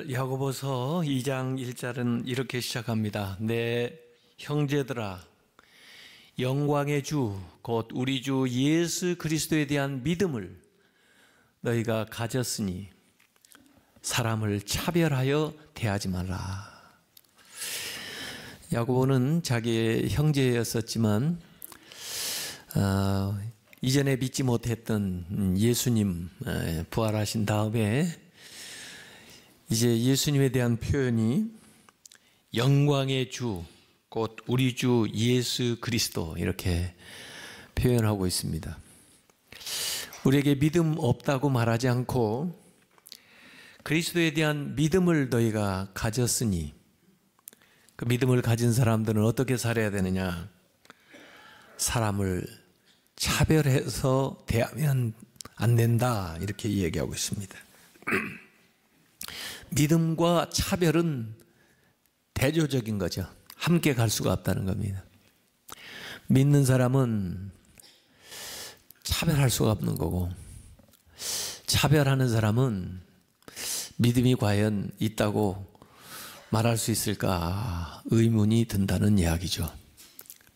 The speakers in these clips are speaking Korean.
오늘 야고보서 2장 1절은 이렇게 시작합니다. 내 형제들아, 영광의 주 곧 우리 주 예수 그리스도에 대한 믿음을 너희가 가졌으니 사람을 차별하여 대하지 말라. 야고보는 자기의 형제였었지만 이전에 믿지 못했던 예수님 부활하신 다음에 이제 예수님에 대한 표현이 영광의 주 곧 우리 주 예수 그리스도 이렇게 표현하고 있습니다. 우리에게 믿음 없다고 말하지 않고 그리스도에 대한 믿음을 너희가 가졌으니, 그 믿음을 가진 사람들은 어떻게 살아야 되느냐? 사람을 차별해서 대하면 안 된다, 이렇게 이야기하고 있습니다. 믿음과 차별은 대조적인 거죠. 함께 갈 수가 없다는 겁니다. 믿는 사람은 차별할 수가 없는 거고, 차별하는 사람은 믿음이 과연 있다고 말할 수 있을까 의문이 든다는 이야기죠.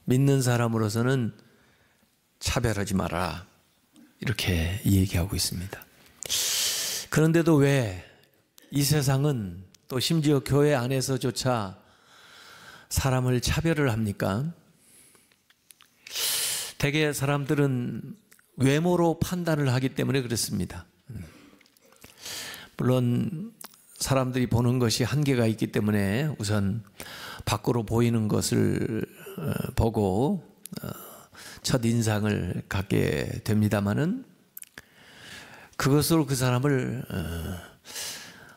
믿는 사람으로서는 차별하지 마라, 이렇게 얘기하고 있습니다. 그런데도 왜 이 세상은 또 심지어 교회 안에서조차 사람을 차별을 합니까? 대개 사람들은 외모로 판단을 하기 때문에 그렇습니다. 물론 사람들이 보는 것이 한계가 있기 때문에 우선 밖으로 보이는 것을 보고 첫인상을 갖게 됩니다마는 그것으로 그 사람을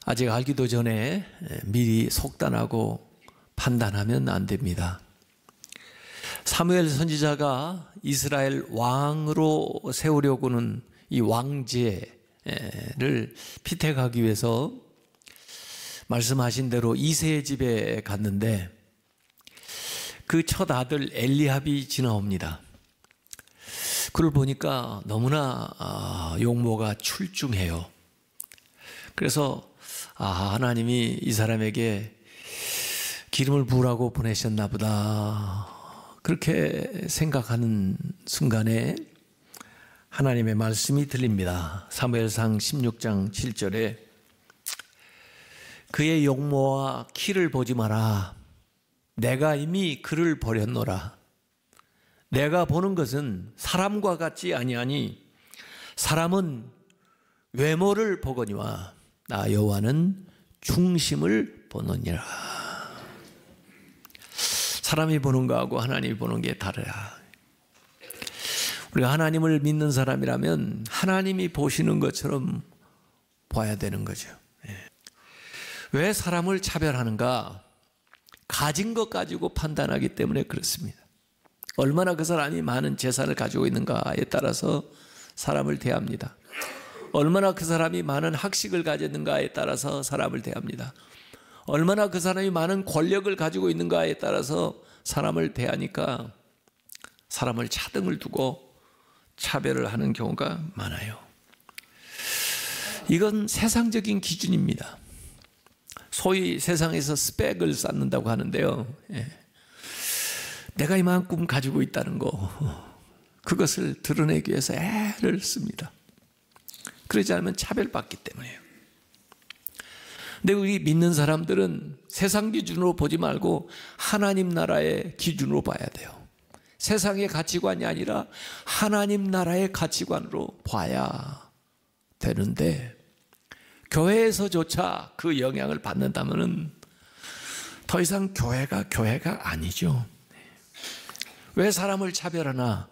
아직 알기도 전에 미리 속단하고 판단하면 안 됩니다. 사무엘 선지자가 이스라엘 왕으로 세우려고는 이 왕제를 피택하기 위해서 말씀하신 대로 이새의 집에 갔는데 그 첫 아들 엘리압이 지나옵니다. 그를 보니까 너무나 용모가 출중해요. 그래서 하나님이 이 사람에게 기름을 부으라고 보내셨나 보다, 그렇게 생각하는 순간에 하나님의 말씀이 들립니다. 사무엘상 16장 7절에 그의 용모와 키를 보지 마라. 내가 이미 그를 버렸노라. 내가 보는 것은 사람과 같지 아니하니 사람은 외모를 보거니와 나 여호와는 중심을 보느니라. 사람이 보는 거하고 하나님이 보는 게 다르야. 우리가 하나님을 믿는 사람이라면 하나님이 보시는 것처럼 봐야 되는 거죠. 왜 사람을 차별하는가? 가진 것 가지고 판단하기 때문에 그렇습니다. 얼마나 그 사람이 많은 재산을 가지고 있는가에 따라서 사람을 대합니다. 얼마나 그 사람이 많은 학식을 가졌는가에 따라서 사람을 대합니다. 얼마나 그 사람이 많은 권력을 가지고 있는가에 따라서 사람을 대하니까 사람을 차등을 두고 차별을 하는 경우가 많아요. 이건 세상적인 기준입니다. 소위 세상에서 스펙을 쌓는다고 하는데요. 내가 이만큼 가지고 있다는 거, 그것을 드러내기 위해서 애를 씁니다. 그러지 않으면 차별받기 때문에요. 근데 우리 믿는 사람들은 세상 기준으로 보지 말고 하나님 나라의 기준으로 봐야 돼요. 세상의 가치관이 아니라 하나님 나라의 가치관으로 봐야 되는데, 교회에서조차 그 영향을 받는다면 더 이상 교회가 아니죠. 왜 사람을 차별하나?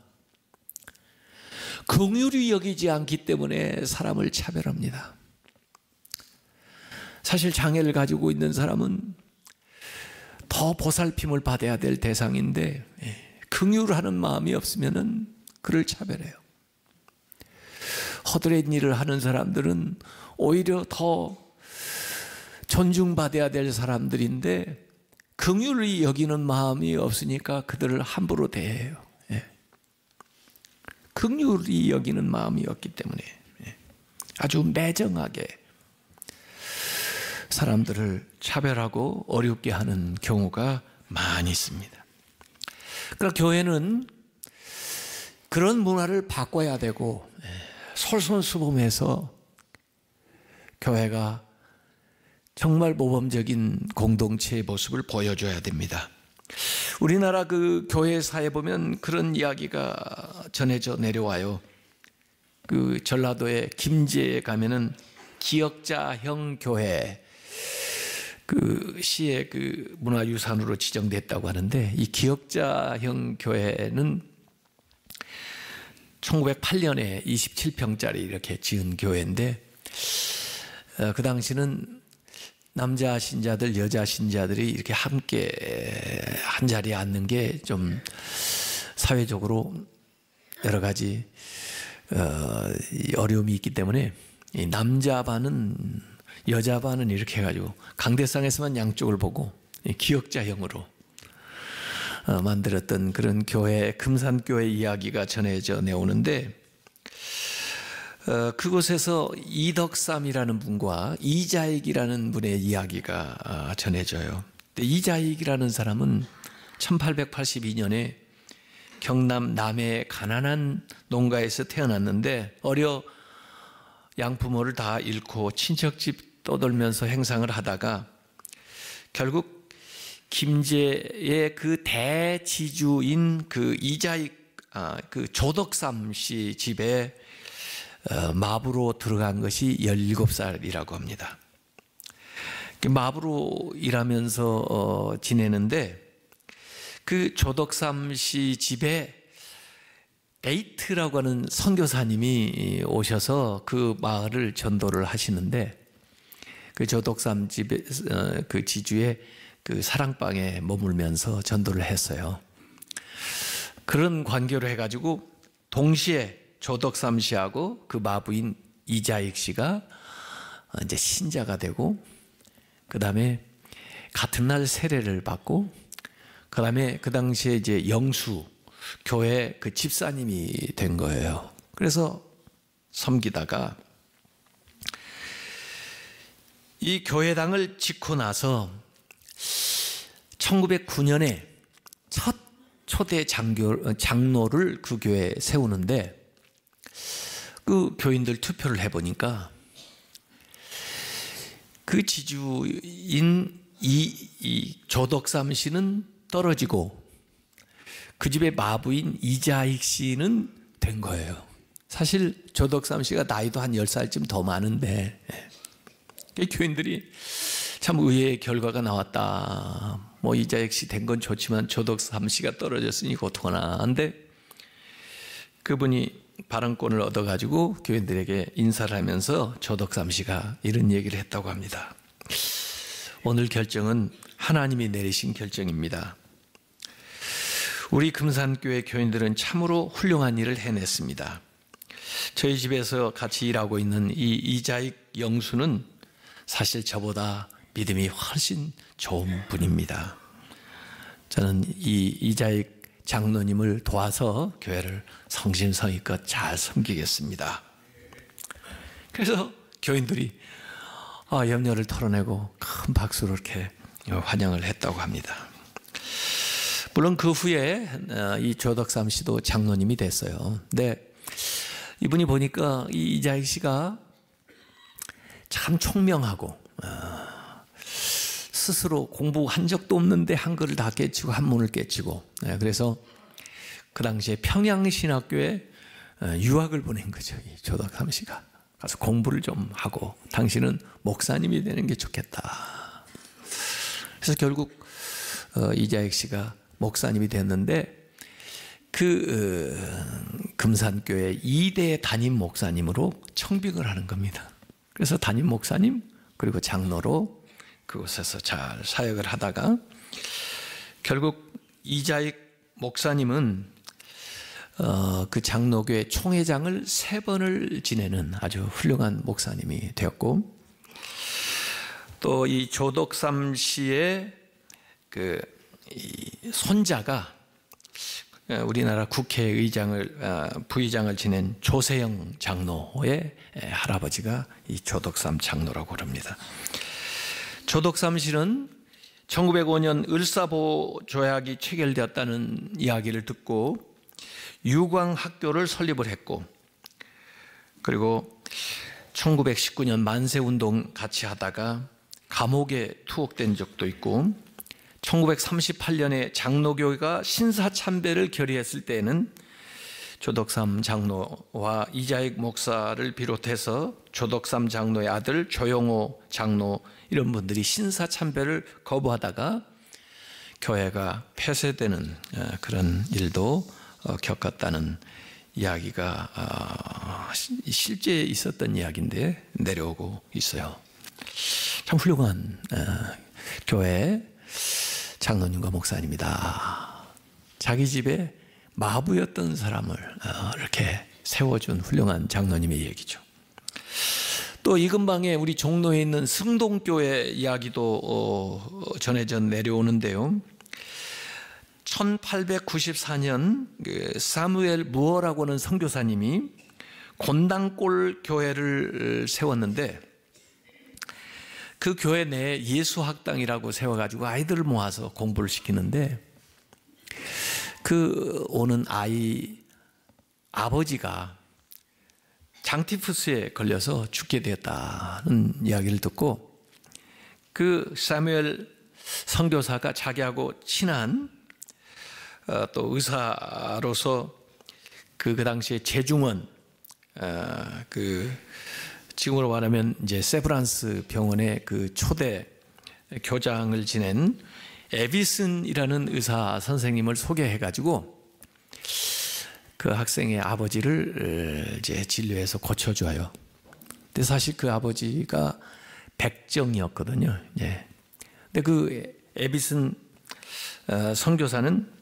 긍휼히 여기지 않기 때문에 사람을 차별합니다. 사실 장애를 가지고 있는 사람은 더 보살핌을 받아야 될 대상인데 긍휼하는 마음이 없으면 그를 차별해요. 허드렛 일을 하는 사람들은 오히려 더 존중받아야 될 사람들인데 긍휼히 여기는 마음이 없으니까 그들을 함부로 대해요. 긍휼히 여기는 마음이 없기 때문에 아주 매정하게 사람들을 차별하고 어렵게 하는 경우가 많이 있습니다. 그러니까 교회는 그런 문화를 바꿔야 되고 솔선수범해서 교회가 정말 모범적인 공동체의 모습을 보여줘야 됩니다. 우리나라 그 교회사에 보면 그런 이야기가 전해져 내려와요. 그 전라도의 김제에 가면은 기역자형 교회, 그 시의 그 문화유산으로 지정됐다고 하는데, 이 기역자형 교회는 1908년에 27평짜리 이렇게 지은 교회인데, 그 당시는 남자 신자들, 여자 신자들이 이렇게 함께 한 자리에 앉는 게 좀 사회적으로 여러 가지 어려움이 있기 때문에 이 남자 반은 여자 반은 이렇게 해가지고 강대상에서만 양쪽을 보고 기역자형으로 만들었던 그런 교회, 금산교회 이야기가 전해져 내오는데, 그곳에서 이덕삼이라는 분과 이자익이라는 분의 이야기가 전해져요. 이자익이라는 사람은 1882년에 경남 남해의 가난한 농가에서 태어났는데, 어려 양부모를 다 잃고 친척집 떠돌면서 행상을 하다가 결국 김제의 그 대지주인 그 이자익, 그 조덕삼 씨 집에 마부로 들어간 것이 17살이라고 합니다. 마부로 일하면서 지내는데, 그 조덕삼 씨 집에 데이트라고 하는 선교사님이 오셔서 그 마을을 전도를 하시는데, 그 조덕삼 집에 그 지주의 그 사랑방에 머물면서 전도를 했어요. 그런 관계로 해가지고 동시에 조덕삼 씨하고 그 마부인 이자익 씨가 이제 신자가 되고, 그 다음에 같은 날 세례를 받고, 그 다음에 그 당시에 이제 영수 교회 그 집사님이 된 거예요. 그래서 섬기다가 이 교회당을 짓고 나서 1909년에 첫 초대 장로를 그 교회에 세우는데, 그 교인들 투표를 해보니까 그 지주인 이 조덕삼 씨는 떨어지고 그 집의 마부인 이자익 씨는 된 거예요. 사실 조덕삼 씨가 나이도 한 10살쯤 더 많은데, 교인들이 참 의외의 결과가 나왔다. 뭐 이자익 씨 된 건 좋지만 조덕삼 씨가 떨어졌으니 고통하나. 한데 그분이 발언권을 얻어가지고 교인들에게 인사를 하면서 조덕삼 씨가 이런 얘기를 했다고 합니다. 오늘 결정은 하나님이 내리신 결정입니다. 우리 금산교회 교인들은 참으로 훌륭한 일을 해냈습니다. 저희 집에서 같이 일하고 있는 이 이자익 영수는 사실 저보다 믿음이 훨씬 좋은 분입니다. 저는 이 이자익 장로님을 도와서 교회를 성심성의껏 잘 섬기겠습니다. 그래서 교인들이 염려를 털어내고 큰 박수로 이렇게 환영을 했다고 합니다. 물론 그 후에 이 조덕삼 씨도 장로님이 됐어요. 근데 이분이 보니까 이 이자익 씨가 참 총명하고 스스로 공부한 적도 없는데 한글을 다 깨치고 한문을 깨치고, 그래서 그 당시에 평양신학교에 유학을 보낸 거죠. 이 조덕삼 씨가 가서 공부를 좀 하고 당신은 목사님이 되는 게 좋겠다. 그래서 결국 이자익 씨가 목사님이 됐는데, 그 금산교회 2대 담임 목사님으로 청빙을 하는 겁니다. 그래서 담임 목사님 그리고 장로로 그곳에서 잘 사역을 하다가 결국 이자익 목사님은 그 장로교회 총회장을 3번을 지내는 아주 훌륭한 목사님이 되었고, 또 이 조덕삼 씨의 그 손자가 우리나라 국회의장을 부의장을 지낸 조세영 장로의 할아버지가 이 조덕삼 장로라고 합니다. 조덕삼실은 1905년 을사보 조약이 체결되었다는 이야기를 듣고 유광학교를 설립을 했고, 그리고 1919년 만세운동 같이 하다가 감옥에 투옥된 적도 있고, 1938년에 장로교회가 신사참배를 결의했을 때에는 조덕삼 장로와 이자익 목사를 비롯해서 조덕삼 장로의 아들 조용호 장로 이런 분들이 신사참배를 거부하다가 교회가 폐쇄되는 그런 일도 겪었다는 이야기가 실제 있었던 이야기인데 내려오고 있어요. 참 훌륭한 교회 장로님과 목사님이다. 자기 집에 마부였던 사람을 이렇게 세워준 훌륭한 장로님의 얘기죠. 또 이 근방에 우리 종로에 있는 승동교회 이야기도 전해져 내려오는데요. 1894년 사무엘 무어라고 하는 선교사님이 곤당골 교회를 세웠는데, 그 교회 내에 예수학당이라고 세워가지고 아이들을 모아서 공부를 시키는데, 그 오는 아이 아버지가 장티푸스에 걸려서 죽게 되었다는 이야기를 듣고, 그 사무엘 선교사가 자기하고 친한 또 의사로서 그 당시에 재중원, 지금으로 말하면 이제 세브란스 병원의 그 초대 교장을 지낸 에비슨이라는 의사 선생님을 소개해가지고 그 학생의 아버지를 이제 진료해서 고쳐줘요. 근데 사실 그 아버지가 백정이었거든요. 예. 근데 그 에비슨 선교사는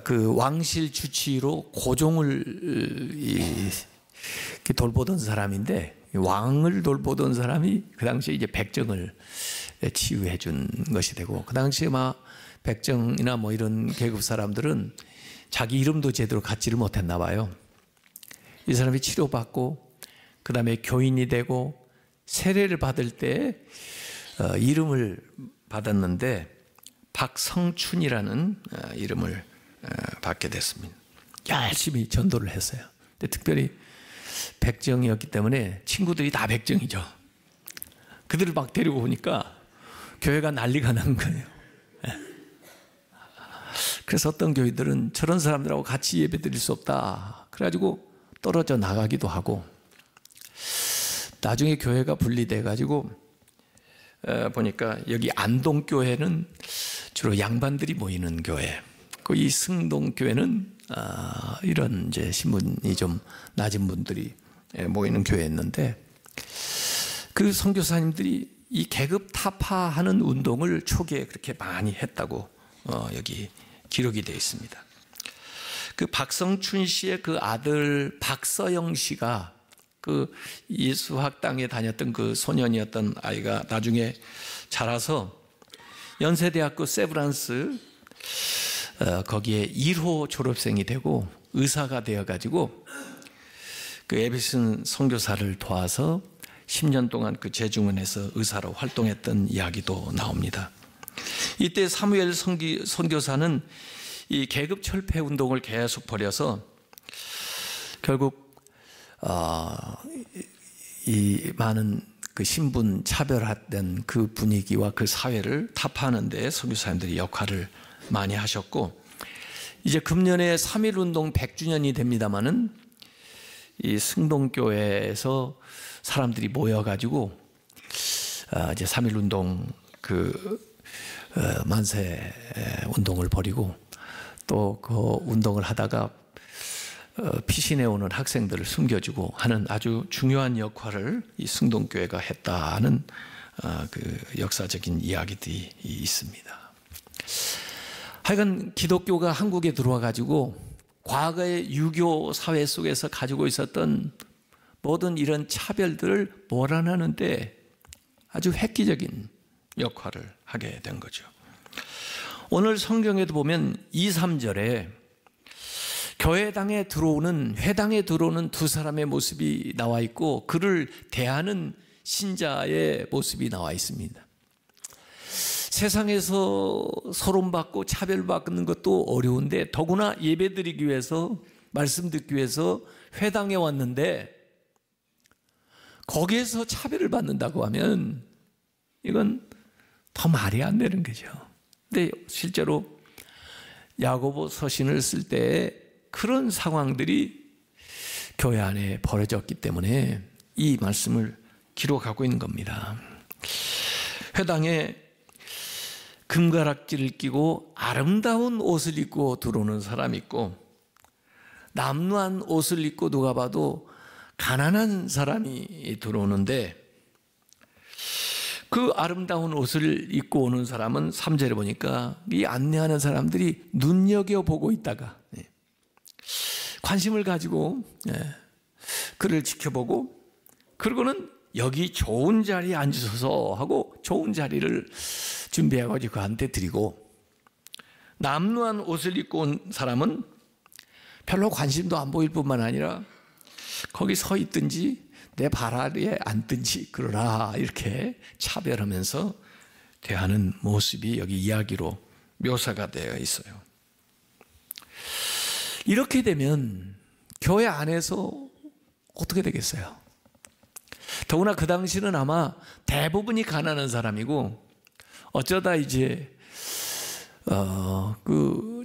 그 왕실 주치로 고종을 돌보던 사람인데, 왕을 돌보던 사람이 그 당시에 이제 백정을 치유해 준 것이 되고, 그 당시에 막 백정이나 뭐 이런 계급 사람들은 자기 이름도 제대로 갖지를 못했나 봐요. 이 사람이 치료받고 그 다음에 교인이 되고 세례를 받을 때 이름을 받았는데 박성춘이라는 이름을 받게 됐습니다. 열심히 전도를 했어요. 근데 특별히 백정이었기 때문에 친구들이 다 백정이죠. 그들을 막 데리고 오니까 교회가 난리가 난 거예요. 그래서 어떤 교회들은 저런 사람들하고 같이 예배 드릴 수 없다, 그래가지고 떨어져 나가기도 하고, 나중에 교회가 분리돼 가지고 보니까 여기 안동교회는 주로 양반들이 모이는 교회, 이 승동교회는 이런 이제 신분이 좀 낮은 분들이 모이는 교회였는데, 그 선교사님들이 이 계급 타파하는 운동을 초기에 그렇게 많이 했다고 여기 기록이 되어 있습니다. 그 박성춘 씨의 그 아들 박서영 씨가 그 예수학당에 다녔던 그 소년이었던 아이가 나중에 자라서 연세대학교 세브란스 거기에 1호 졸업생이 되고 의사가 되어가지고 그 에비슨 선교사를 도와서 10년 동안 그 재중원에서 의사로 활동했던 이야기도 나옵니다. 이때 사무엘 선교사는 이 계급 철폐 운동을 계속 벌여서 결국 이 많은 그 신분 차별화된 그 분위기와 그 사회를 타파하는 데 선교사님들이 역할을 많이 하셨고, 이제 금년에 3.1운동 100주년이 됩니다마는 이 승동교회에서 사람들이 모여가지고 이제 3.1운동 만세 운동을 벌이고, 또 그 운동을 하다가 피신해오는 학생들을 숨겨주고 하는 아주 중요한 역할을 이 승동교회가 했다는 그 역사적인 이야기들이 있습니다. 하여간 기독교가 한국에 들어와 가지고 과거의 유교 사회 속에서 가지고 있었던 모든 이런 차별들을 보완하는 데 아주 획기적인 역할을 하게 된 거죠. 오늘 성경에도 보면 2, 3절에 회당에 들어오는 두 사람의 모습이 나와 있고, 그를 대하는 신자의 모습이 나와 있습니다. 세상에서 소론받고 차별받는 것도 어려운데 더구나 예배드리기 위해서, 말씀 듣기 위해서 회당에 왔는데 거기에서 차별을 받는다고 하면 이건 더 말이 안 되는 거죠. 근데 실제로 야고보 서신을 쓸 때 그런 상황들이 교회 안에 벌어졌기 때문에 이 말씀을 기록하고 있는 겁니다. 회당에 금가락지를 끼고 아름다운 옷을 입고 들어오는 사람이 있고, 남루한 옷을 입고 누가 봐도 가난한 사람이 들어오는데, 그 아름다운 옷을 입고 오는 사람은 3절에 보니까 이 안내하는 사람들이 눈여겨보고 있다가 관심을 가지고 그를 지켜보고, 그러고는 여기 좋은 자리에 앉으소서 하고 좋은 자리를 준비해가지고 그한테 드리고, 남루한 옷을 입고 온 사람은 별로 관심도 안 보일 뿐만 아니라 거기 서 있든지 내 발 아래에 앉든지 그러라, 이렇게 차별하면서 대하는 모습이 여기 이야기로 묘사가 되어 있어요. 이렇게 되면 교회 안에서 어떻게 되겠어요? 더구나 그 당시는 아마 대부분이 가난한 사람이고, 어쩌다 이제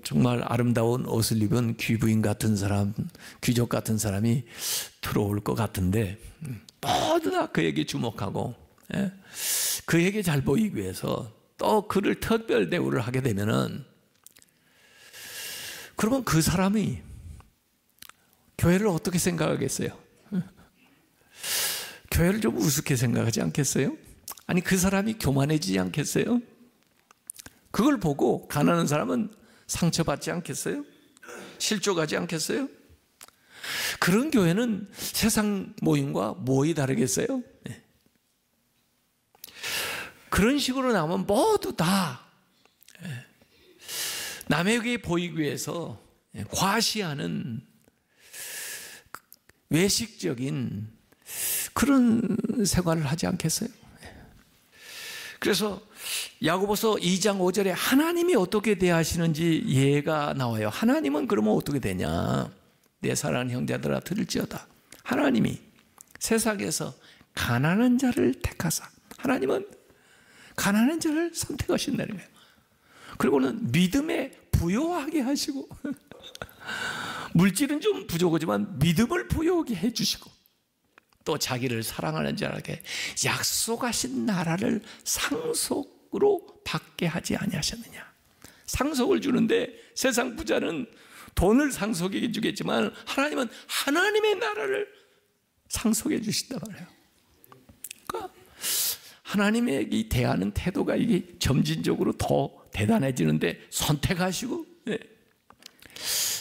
정말 아름다운 옷을 입은 귀부인 같은 사람, 귀족 같은 사람이 들어올 것 같은데, 모두 다 그에게 주목하고 그에게 잘 보이기 위해서 또 그를 특별 대우를 하게 되면은, 그러면 그 사람이 교회를 어떻게 생각하겠어요? 교회를 좀 우습게 생각하지 않겠어요? 아니, 그 사람이 교만해지지 않겠어요? 그걸 보고 가난한 사람은 상처받지 않겠어요? 실족하지 않겠어요? 그런 교회는 세상 모임과 뭐이 다르겠어요? 그런 식으로 나오면 모두 다 남에게 보이기 위해서 과시하는 외식적인 그런 생활을 하지 않겠어요? 그래서 야고보서 2장 5절에 하나님이 어떻게 대하시는지 예가 나와요. 하나님은 그러면 어떻게 되냐? 내 사랑하는 형제들아 들을지어다. 하나님이 세상에서 가난한 자를 택하사, 하나님은 가난한 자를 선택하신다는 거예요. 그리고는 믿음에 부요하게 하시고 물질은 좀 부족하지만 믿음을 부요하게 해주시고, 또 자기를 사랑하는 자에게 약속하신 나라를 상속으로 받게 하지 아니하셨느냐. 상속을 주는데 세상 부자는 돈을 상속해 주겠지만 하나님은 하나님의 나라를 상속해 주신단 말이에요. 그러니까 하나님에게 대하는 태도가 이게 점진적으로 더 대단해지는데, 선택하시고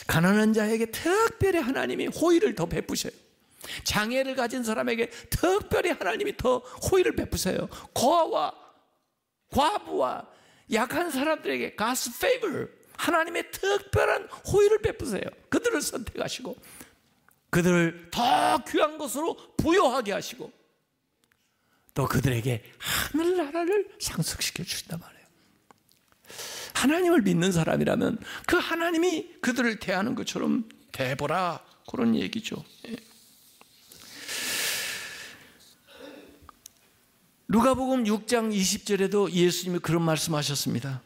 가난한 자에게 특별히 하나님이 호의를 더 베푸셔요. 장애를 가진 사람에게 특별히 하나님이 더 호의를 베푸세요. 고아와 과부와 약한 사람들에게 God's favor, 하나님의 특별한 호의를 베푸세요. 그들을 선택하시고 그들을 더 귀한 것으로 부요하게 하시고 또 그들에게 하늘나라를 상속시켜 주신단 말이에요. 하나님을 믿는 사람이라면 그 하나님이 그들을 대하는 것처럼 대보라, 그런 얘기죠. 누가복음 6장 20절에도 예수님이 그런 말씀하셨습니다.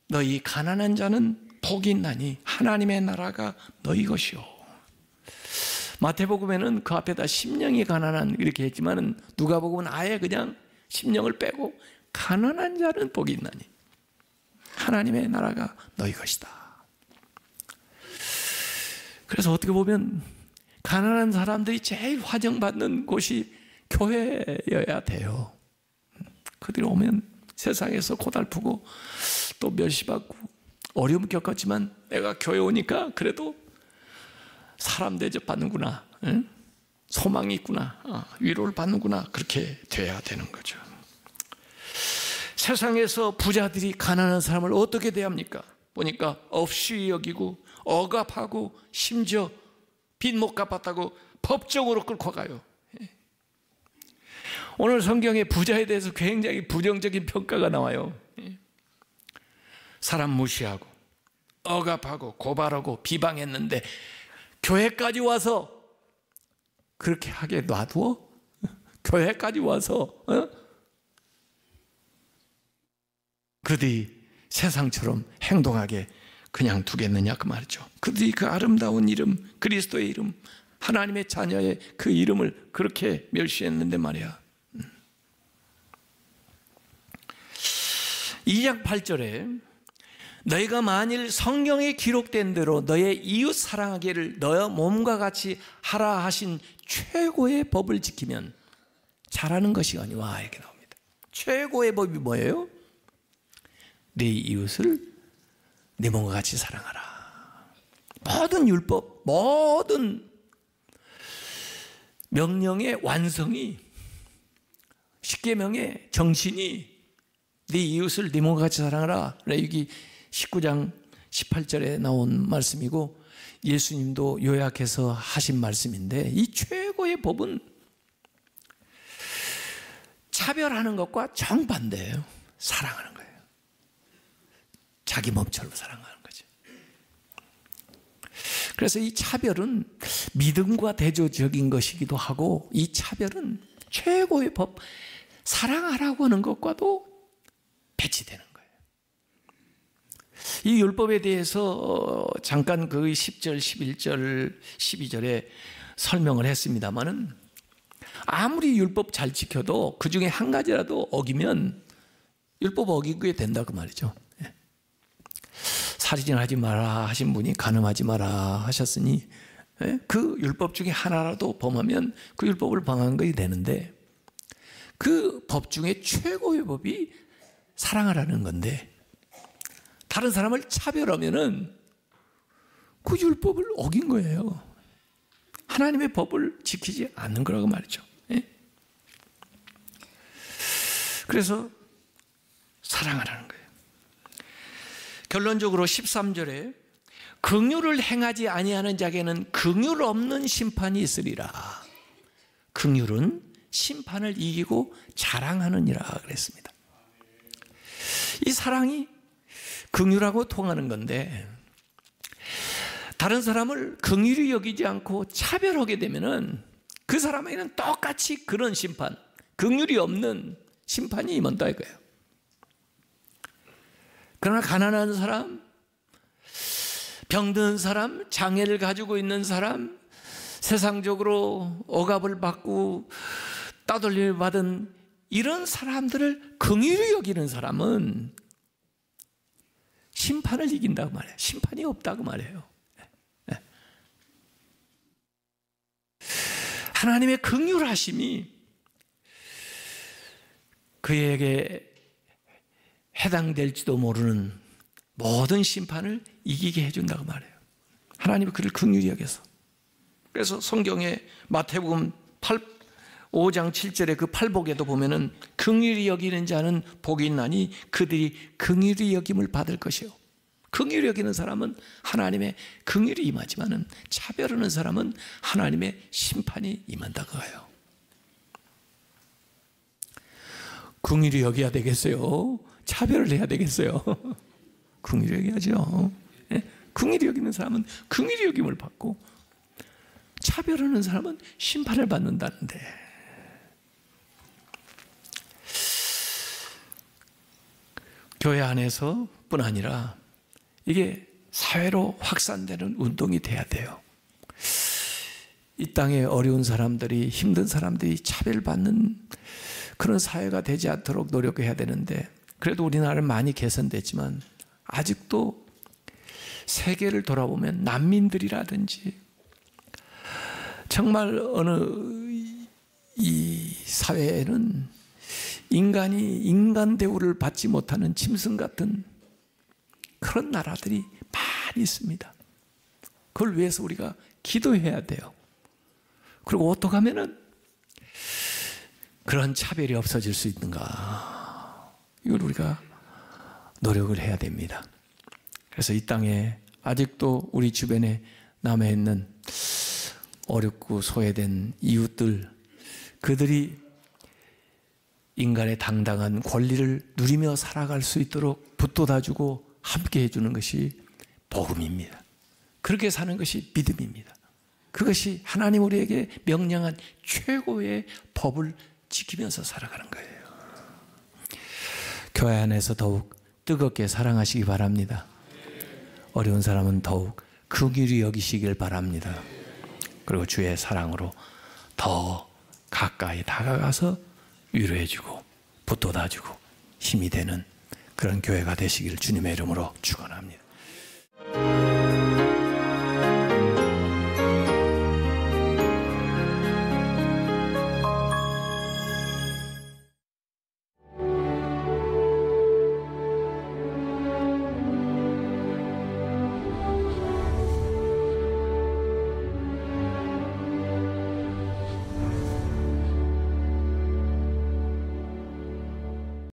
너희 가난한 자는 복이 있나니 하나님의 나라가 너희 것이요. 마태복음에는 그 앞에다 심령이 가난한 이렇게 했지만 누가복음은 아예 그냥 심령을 빼고 가난한 자는 복이 있나니 하나님의 나라가 너희 것이다. 그래서 어떻게 보면 가난한 사람들이 제일 환영받는 곳이 교회여야 돼요. 그들이 오면 세상에서 고달프고 또 멸시받고 어려움 겪었지만 내가 교회 오니까 그래도 사람 대접받는구나, 소망이 있구나, 위로를 받는구나, 그렇게 돼야 되는 거죠. 세상에서 부자들이 가난한 사람을 어떻게 대합니까? 보니까 없이 여기고 억압하고 심지어 빚 못 갚았다고 법정으로 끌고 가요. 오늘 성경에 부자에 대해서 굉장히 부정적인 평가가 나와요. 사람 무시하고 억압하고 고발하고 비방했는데 교회까지 와서 그렇게 하게 놔두어? 교회까지 와서 그들이 세상처럼 행동하게 그냥 두겠느냐 그 말이죠. 그들이 그 아름다운 이름, 그리스도의 이름, 하나님의 자녀의 그 이름을 그렇게 멸시했는데 말이야. 2장 8절에 너희가 만일 성경에 기록된 대로 너의 이웃 사랑하기를 너의 몸과 같이 하라 하신 최고의 법을 지키면 잘하는 것이 아니와 이렇게 나옵니다. 최고의 법이 뭐예요? 네 이웃을 네 몸과 같이 사랑하라. 모든 율법, 모든 명령의 완성이, 십계명의 정신이 네 이웃을 네 몸과 같이 사랑하라. 레위기 19장 18절에 나온 말씀이고 예수님도 요약해서 하신 말씀인데, 이 최고의 법은 차별하는 것과 정반대예요. 사랑하는 거예요. 자기 몸처럼 사랑하는 거죠. 그래서 이 차별은 믿음과 대조적인 것이기도 하고, 이 차별은 최고의 법, 사랑하라고 하는 것과도 배치되는 거예요. 이 율법에 대해서 잠깐 그 10절, 11절, 12절에 설명을 했습니다마는, 아무리 율법 잘 지켜도 그 중에 한 가지라도 어기면 율법 어기게 된다 그 말이죠. 살인하지 마라 하신 분이 간음하지 마라 하셨으니 그 율법 중에 하나라도 범하면 그 율법을 범한 것이 되는데, 그 법 중에 최고의 법이 사랑하라는 건데, 다른 사람을 차별하면은 그 율법을 어긴 거예요. 하나님의 법을 지키지 않는 거라고 말이죠. 그래서 사랑하라는 거예요. 결론적으로 13절에 긍휼을 행하지 아니하는 자에게는 긍휼 없는 심판이 있으리라. 긍휼은 심판을 이기고 자랑하느니라 그랬습니다. 이 사랑이 긍휼하고 통하는 건데, 다른 사람을 긍휼히 여기지 않고 차별하게 되면은 그 사람에게는 똑같이 그런 심판, 긍휼이 없는 심판이 임한다 이거예요. 그러나 가난한 사람, 병든 사람, 장애를 가지고 있는 사람, 세상적으로 억압을 받고 따돌림을 받은 이런 사람들을 긍휼히 여기는 사람은 심판을 이긴다고 말해요. 심판이 없다고 말해요. 하나님의 긍휼하심이 그에게 해당될지도 모르는 모든 심판을 이기게 해준다고 말해요. 하나님이 그를 긍휼히 여겨서. 그래서 성경에 마태복음 5장 7절에 그 팔복에도 보면은 긍휼히 여기는 자는 복이 있나니 그들이 긍휼히 여김을 받을 것이요. 긍휼히 여기는 사람은 하나님의 긍휼이 임하지만은 차별하는 사람은 하나님의 심판이 임한다고 해요. 긍휼히 여겨야 되겠어요? 차별을 해야 되겠어요? 긍휼히 여겨야죠. 긍휼히 여기는 사람은 긍휼히 여김을 받고, 차별하는 사람은 심판을 받는다는데, 교회 안에서뿐 아니라 이게 사회로 확산되는 운동이 돼야 돼요. 이 땅에 어려운 사람들이, 힘든 사람들이 차별받는 그런 사회가 되지 않도록 노력해야 되는데, 그래도 우리나라는 많이 개선됐지만 아직도 세계를 돌아보면 난민들이라든지 정말 어느 이 사회에는 인간이 인간 대우를 받지 못하는 짐승 같은 그런 나라들이 많이 있습니다. 그걸 위해서 우리가 기도해야 돼요. 그리고 어떻게 하면은 그런 차별이 없어질 수 있는가, 이걸 우리가 노력을 해야 됩니다. 그래서 이 땅에 아직도 우리 주변에 남아있는 어렵고 소외된 이웃들, 그들이 인간의 당당한 권리를 누리며 살아갈 수 있도록 붙돋아주고 함께 해주는 것이 복음입니다. 그렇게 사는 것이 믿음입니다. 그것이 하나님 우리에게 명령한 최고의 법을 지키면서 살아가는 거예요. 교회 안에서 더욱 뜨겁게 사랑하시기 바랍니다. 어려운 사람은 더욱 긍휼히 여기시길 바랍니다. 그리고 주의 사랑으로 더 가까이 다가가서 위로해주고 붙돋아주고 힘이 되는 그런 교회가 되시길 주님의 이름으로 축원합니다.